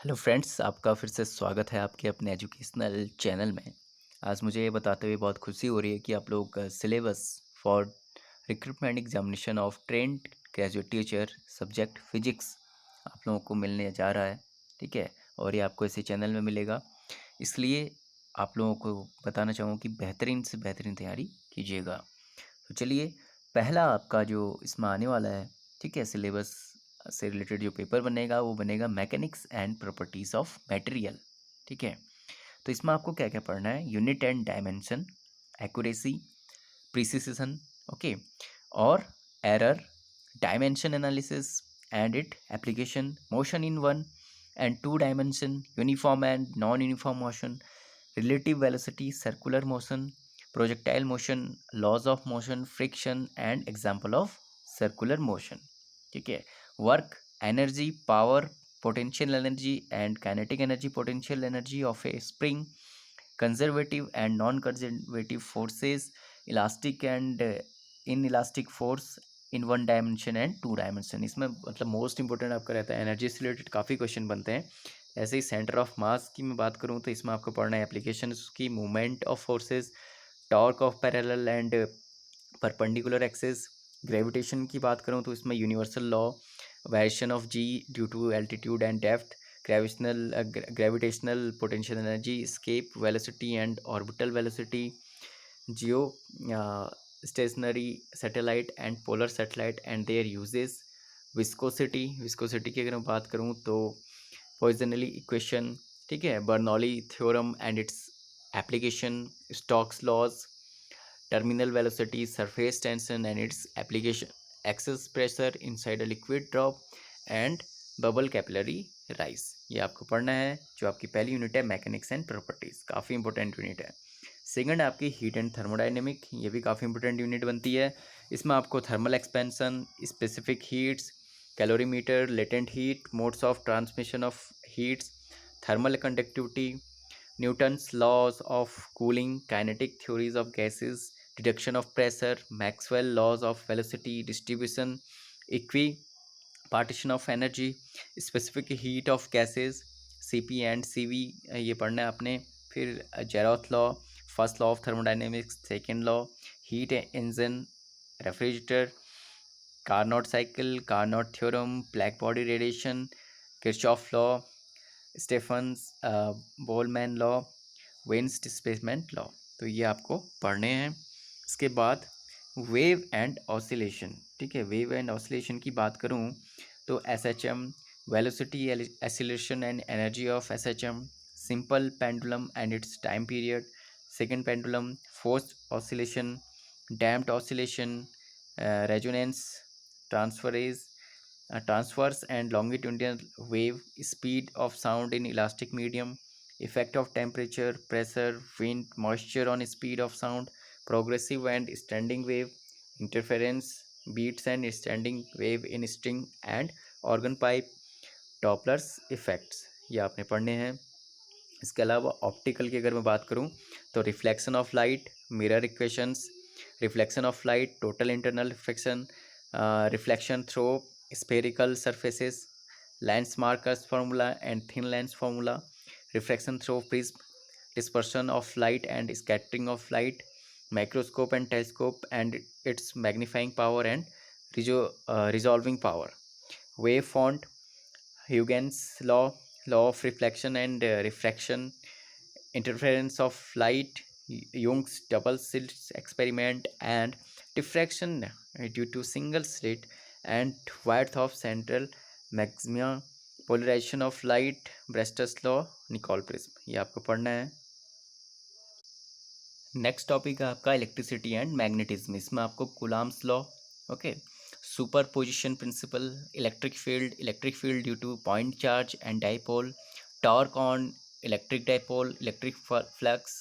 Hello friends, आपका फिर से स्वागत है आपके अपने एजुकेशनल चैनल में। आज मुझे ये बताते हुए बहुत खुशी हो रही है कि आप लोग syllabus for recruitment examination of trained graduate teacher subject physics आप लोगों को मिलने जा रहा है। ठीक है, और ये आपको इसी चैनल में मिलेगा। इसलिए आप लोगों को बताना चाहूँगा कि बेहतरीन से बेहतरीन तैयारी कीजिएगा। तो चलिए, पहला आपका जो इसमें आने वाला है, ठीक है, सिलेबस से रिलेटेड जो पेपर बनेगा वो बनेगा mechanics and properties of material. ठीक है, तो इसमें आपको क्या क्या पढ़ना है? Unit and dimension, accuracy, precision, okay, और error, dimension analysis and it application, motion in one and two dimension, uniform and non uniform motion, relative velocity, circular motion, projectile motion, laws of motion, friction and example of circular motion. ठीक है, work, energy, power, potential energy and kinetic energy, potential energy of a spring, conservative and non-conservative forces, elastic and inelastic force in one dimension and two dimension। इसमें मतलब most important आपका रहता है energy से related काफ़ी question बनते हैं। ऐसे ही सेंटर ऑफ मास की मैं बात करूँ तो इसमें आपको पढ़ना है एप्लीकेशन की, movement of forces, torque of parallel and perpendicular axis. Gravitation की बात करूँ तो इसमें universal law, variation of G due to altitude and depth, gravitational potential energy, escape velocity and orbital velocity, geostationary satellite and polar satellite and their uses, viscosity की अगर मैं बात करूँ तो पॉइजनली इक्वेशन, ठीक है, Bernoulli theorem and its application, Stokes laws, terminal velocity, surface tension and its application, excess pressure inside a liquid drop and bubble capillary rise। ये आपको पढ़ना है। जो आपकी पहली यूनिट है मैकेनिक्स एंड प्रॉपर्टीज, काफ़ी इंपॉर्टेंट यूनिट है। सेकंड आपकी हीट एंड थर्मोडाइनमिक, ये भी काफ़ी इंपॉर्टेंट यूनिट बनती है। इसमें आपको thermal expansion, specific heats, calorimeter, latent heat, modes of transmission of heats, thermal conductivity, Newton's laws of cooling, kinetic theories of gases, reduction of pressure, Maxwell laws of velocity distribution, equipartition of energy, specific heat of gases, CP and CV, ये पढ़ना है आपने। फिर zeroth law, first law of thermodynamics, second law, heat engine, refrigerator, Carnot cycle, Carnot theorem, black body radiation, Kirchhoff law, Stefan's Boltzmann law, Wien's displacement law. तो ये आपको पढ़ने हैं। इसके बाद वेव एंड ऑसिलेशन, ठीक है, वेव एंड ऑसिलेशन की बात करूँ तो S H M, velocity acceleration and energy of S H M, simple pendulum and its time period, second pendulum, forced oscillation, damped oscillation, resonance, transverse, transverse and longitudinal wave, speed of sound in elastic medium, effect of temperature, pressure, wind, moisture on speed of sound, progressive and standing wave, interference, beats and standing wave in string and organ pipe, Doppler's effects, ये आपने पढ़ने हैं। इसके अलावा optical की अगर मैं बात करूं तो reflection of light, mirror equations, reflection of light, total internal reflection, reflection through spherical surfaces, lens markers formula and thin lens formula, refraction through prism, dispersion of light and scattering of light, microscope and telescope and its magnifying power and resolving power, wave font, Huygens law, law of reflection and refraction, interference of light, Young's double slit experiment, and diffraction due to single slit, and width of central maxima, polarization of light, Brester's law, Nicol prism, ये आपको पढ़ना है। Next topic है आपका electricity and magnetism. इसमें आपको Coulomb's law, okay, super position principle, electric field due to point charge and dipole, torque on electric dipole, electric flux,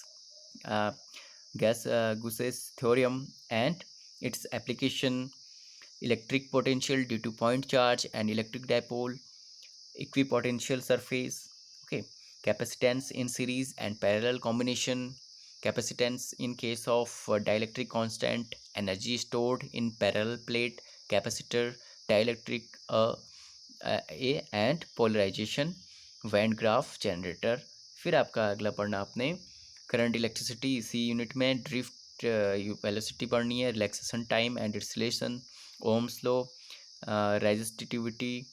Gauss Gauss's theorem and its application, electric potential due to point charge and electric dipole, equipotential surface, okay, capacitance in series and parallel combination, capacitance in case of dielectric constant, energy stored in parallel plate capacitor, dielectric A and polarization, Van Graaff generator. फिर आपका अगला पढ़ना आपने current electricity, इसी unit में drift velocity पढ़नी है, relaxation time and its relation, Ohm's law, resistivity,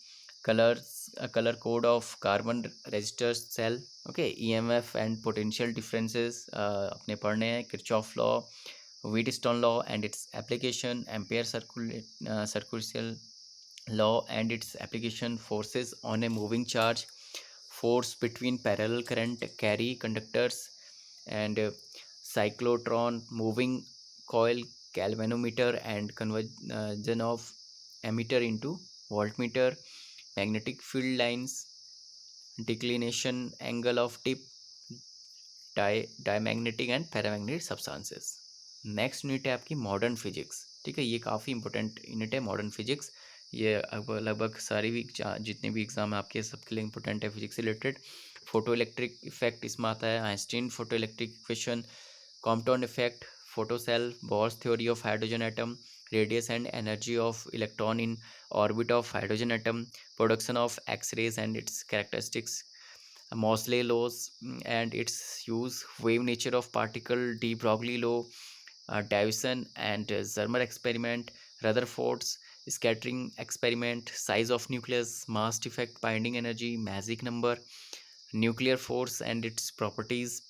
colour code of carbon resistor cell, okay, EMF and potential differences अपने पढ़ने हैं, Kirchhoff law, Wheatstone law and its application, ampere circular law and its application, forces on a moving charge, force between parallel current carry conductors, and cyclotron, moving coil, galvanometer and conversion of ammeter into voltmeter, magnetic field lines, declination angle of tip, diamagnetic and paramagnetic substances. Next unit है आपकी modern physics, ठीक है, ये काफ़ी important unit है modern physics. ये लगभग सारी भी जितने भी एग्जाम है आपके सबके लिए इंपॉर्टेंट है फिजिक्स से रिलेटेड। फोटो इलेक्ट्रिक इफेक्ट इसमें आता है, Einstein photoelectric equation, Compton effect, photo cell, Bohr's theory of hydrogen atom, radius and energy of electron in orbit of hydrogen atom, production of X rays and its characteristics, Mosley laws and its use, wave nature of particle, de Broglie law, Davison and Zermer experiment, Rutherford's scattering experiment, size of nucleus, mass defect, binding energy, magic number, nuclear force and its properties,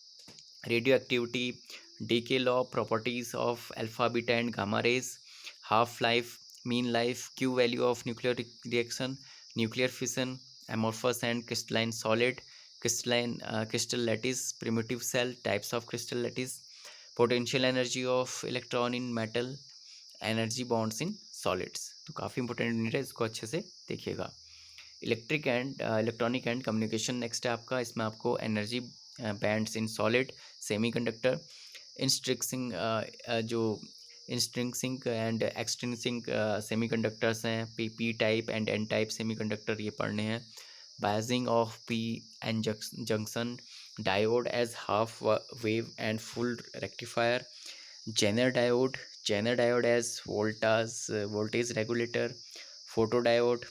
radioactivity, decay law, properties of alpha, beta and gamma rays, half life, mean life, Q value of nuclear reaction, nuclear fission, amorphous and crystalline solid, crystal lattice, primitive cell, types of crystal lattice, potential energy of electron in metal, energy bonds in solids. तो काफ़ी important unit है, इसको अच्छे से देखिएगा। Electric and electronic and communication next है आपका, इसमें आपको energy bands in solid, semiconductor, intrinsic जो इंस्ट्रिंसिंग एंड एक्सट्रिंसिंग सेमीकंडक्टर्स हैं, P type and N type semiconductor ये पढ़ने हैं। Biasing of P N junction, diode as half wave and full rectifier, zener diode as voltage regulator, photodiode,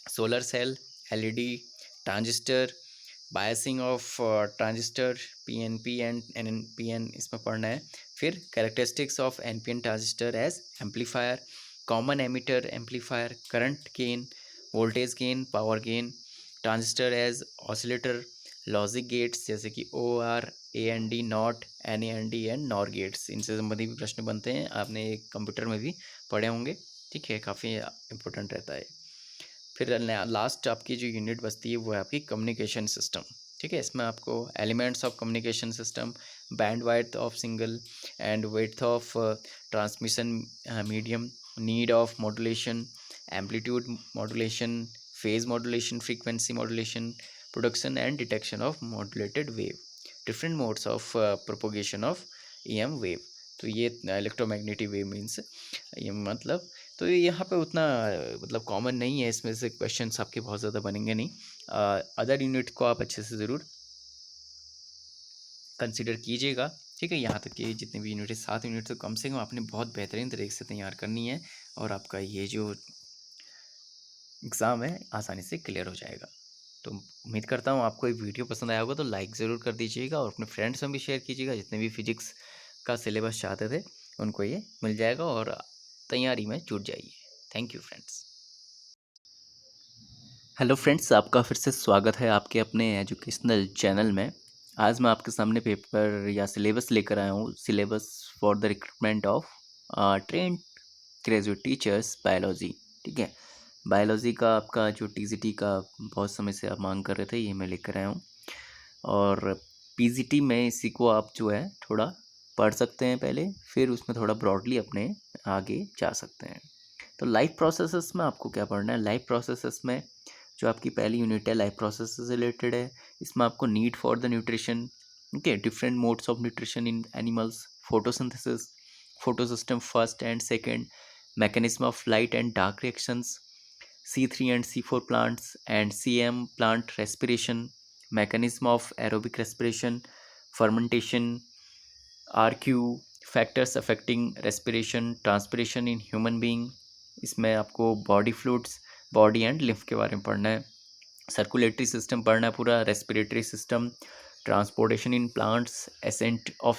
solar cell, LED, transistor, biasing of transistor, PNP and NPN इसमें पढ़ना है। फिर characteristics of NPN transistor as amplifier, common emitter amplifier, current gain, voltage gain, power gain, transistor as oscillator, logic gates जैसे कि O R, A N D not, N A N D and NOR gates, इनसे संबंधित भी प्रश्न बनते हैं, आपने computer में भी पढ़े होंगे, ठीक है, काफ़ी इंपॉर्टेंट रहता है। फिर लास्ट आपकी जो यूनिट बचती है वो है आपकी कम्युनिकेशन सिस्टम, ठीक है, इसमें आपको elements of communication system, bandwidth of signal and width of transmission medium, need of modulation, amplitude modulation, phase modulation, frequency modulation, production and detection of modulated wave, different modes of propagation of EM wave. तो ये electromagnetic wave means ये मतलब, तो ये यहाँ पे उतना मतलब कॉमन नहीं है, इसमें से क्वेश्चंस आपके बहुत ज़्यादा बनेंगे नहीं। अदर यूनिट को आप अच्छे से ज़रूर कंसिडर कीजिएगा, ठीक है। यहाँ तक कि जितने भी यूनिट है 7 यूनिट तो कम से कम आपने बहुत बेहतरीन तरीके से तैयार करनी है और आपका ये जो एग्ज़ाम है आसानी से क्लियर हो जाएगा। तो उम्मीद करता हूँ आपको ये वीडियो पसंद आया होगा, तो लाइक ज़रूर कर दीजिएगा और अपने फ्रेंड्स में भी शेयर कीजिएगा, जितने भी फिजिक्स का सिलेबस चाहते थे उनको ये मिल जाएगा और तैयारी में जुट जाइए। Thank you friends. Hello friends, आपका फिर से स्वागत है आपके अपने एजुकेशनल चैनल में। आज मैं आपके सामने पेपर या सिलेबस लेकर आया हूँ, syllabus for the recruitment of trained graduate teachers biology, ठीक है। बायोलॉजी का आपका जो टीजीटी का बहुत समय से आप मांग कर रहे थे, ये मैं लेकर आया हूँ। और पीजीटी में इसी को आप जो है थोड़ा पढ़ सकते हैं पहले, फिर उसमें थोड़ा ब्रॉडली अपने आगे जा सकते हैं। तो लाइफ प्रोसेसेस में आपको क्या पढ़ना है, लाइफ प्रोसेसेस में जो आपकी पहली यूनिट है लाइफ प्रोसेस से रिलेटेड है। इसमें आपको need for the nutrition, okay, different modes of nutrition in animals, photosynthesis, photosystem first and second, mechanism of light and dark reactions, C3 and C4 plants and CM plant respiration, mechanism of aerobic respiration, fermentation, RQ, factors affecting respiration, transpiration in human being। इसमें आपको body fluids, body and lymph के बारे में पढ़ना है। Circulatory system पढ़ना है पूरा, respiratory system, transportation in plants, ascent of